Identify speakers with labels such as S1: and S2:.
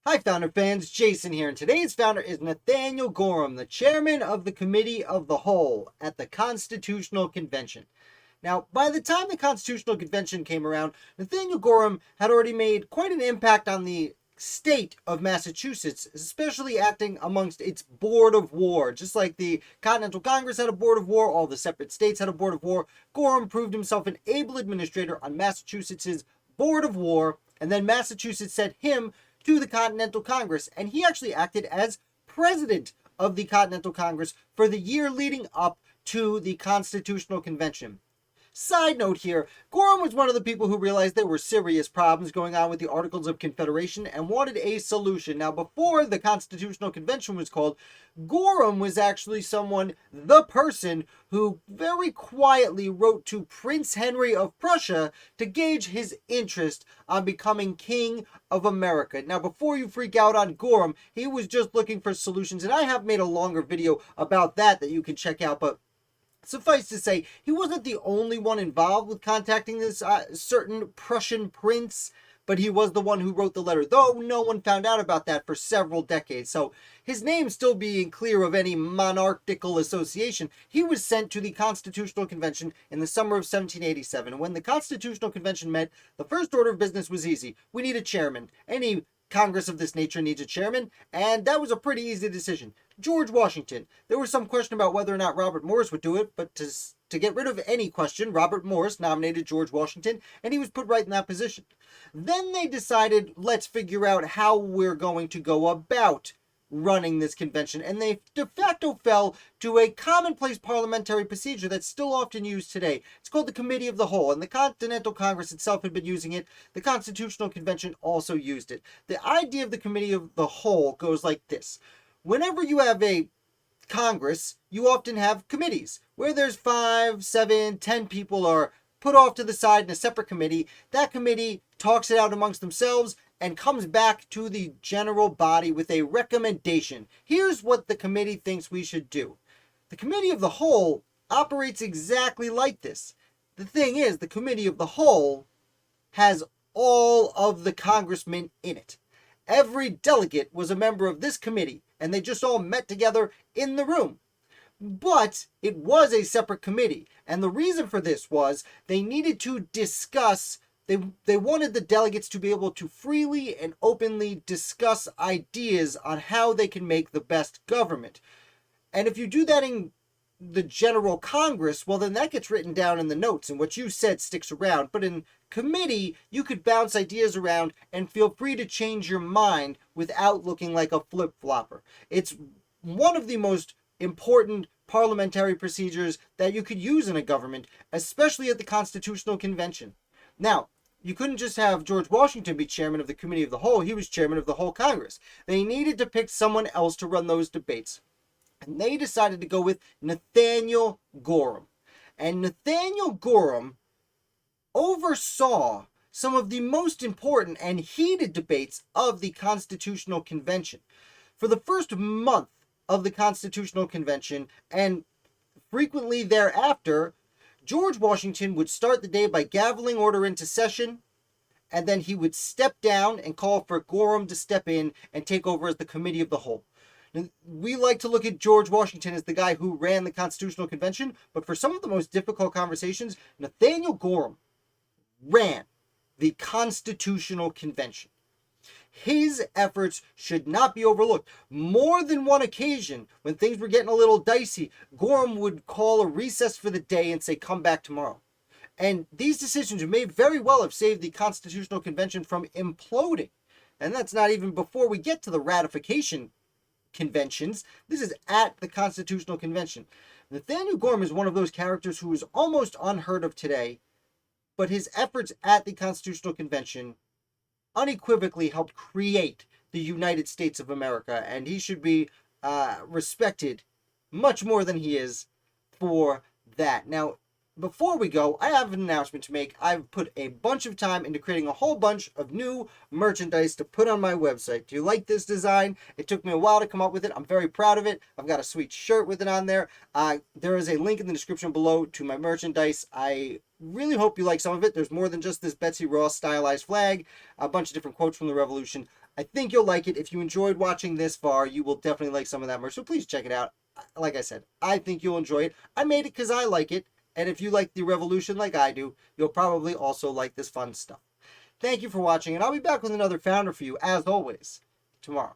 S1: Hi, Founder fans. Jason here, and today's founder is Nathaniel Gorham, the chairman of the Committee of the Whole at the Constitutional Convention. Now, by the time the Constitutional Convention came around, Nathaniel Gorham had already made quite an impact on the state of Massachusetts, especially acting amongst its Board of War. Just like the Continental Congress had a Board of War, all the separate states had a Board of War, Gorham proved himself an able administrator on Massachusetts's Board of War, and then Massachusetts sent him to the Continental Congress, and he actually acted as president of the Continental Congress for the year leading up to the Constitutional Convention. Side note here, Gorham was one of the people who realized there were serious problems going on with the Articles of Confederation and wanted a solution. Now, before the Constitutional Convention was called, Gorham was actually the person who very quietly wrote to Prince Henry of Prussia to gauge his interest on becoming King of America. Now, before you freak out on Gorham, he was just looking for solutions, and I have made a longer video about that you can check out, but suffice to say, he wasn't the only one involved with contacting this certain Prussian prince, but he was the one who wrote the letter, though no one found out about that for several decades. So his name still being clear of any monarchical association, he was sent to the Constitutional Convention in the summer of 1787. And when the Constitutional Convention met, the first order of business was easy. We need a chairman. Any Congress of this nature needs a chairman, and that was a pretty easy decision. George Washington. There was some question about whether or not Robert Morris would do it, but to get rid of any question, Robert Morris nominated George Washington, and he was put right in that position. Then they decided, let's figure out how we're going to go about running this convention, and they de facto fell to a commonplace parliamentary procedure that's still often used today. It's called the Committee of the Whole, and the Continental Congress itself had been using it. The Constitutional Convention also used it. The idea of the Committee of the Whole goes like this. Whenever you have a Congress, you often have committees where there's 5, 7, 10 people are put off to the side in a separate committee. That committee talks it out amongst themselves and comes back to the general body with a recommendation. Here's what the committee thinks we should do. The Committee of the Whole operates exactly like this. The thing is, the Committee of the Whole has all of the congressmen in it. Every delegate was a member of this committee, and they just all met together in the room. But it was a separate committee, and the reason for this was they needed to discuss. They wanted the delegates to be able to freely and openly discuss ideas on how they can make the best government. And if you do that in the General Congress, well, then that gets written down in the notes, and what you said sticks around. But in committee, you could bounce ideas around and feel free to change your mind without looking like a flip-flopper. It's one of the most important parliamentary procedures that you could use in a government, especially at the Constitutional Convention. Now, you couldn't just have George Washington be chairman of the Committee of the Whole. He was chairman of the whole Congress. They needed to pick someone else to run those debates. And they decided to go with Nathaniel Gorham. And Nathaniel Gorham oversaw some of the most important and heated debates of the Constitutional Convention. For the first month of the Constitutional Convention, and frequently thereafter, George Washington would start the day by gaveling order into session, and then he would step down and call for Gorham to step in and take over as the Committee of the Whole. We like to look at George Washington as the guy who ran the Constitutional Convention, but for some of the most difficult conversations, Nathaniel Gorham ran the Constitutional Convention. His efforts should not be overlooked. More than one occasion, when things were getting a little dicey, Gorham would call a recess for the day and say, come back tomorrow. And these decisions may very well have saved the Constitutional Convention from imploding. And that's not even before we get to the ratification conventions. This is at the Constitutional Convention. Nathaniel Gorham is one of those characters who is almost unheard of today, but his efforts at the Constitutional Convention unequivocally helped create the United States of America, and he should be respected much more than he is for that. Now, before we go, I have an announcement to make. I've put a bunch of time into creating a whole bunch of new merchandise to put on my website. Do you like this design? It took me a while to come up with it. I'm very proud of it. I've got a sweet shirt with it on there. There is a link in the description below to my merchandise. I really hope you like some of it. There's more than just this Betsy Ross stylized flag, a bunch of different quotes from the Revolution. I think you'll like it. If you enjoyed watching this far, you will definitely like some of that merch. So please check it out. Like I said, I think you'll enjoy it. I made it because I like it. And if you like the Revolution like I do, you'll probably also like this fun stuff. Thank you for watching, and I'll be back with another Founder for you, as always, tomorrow.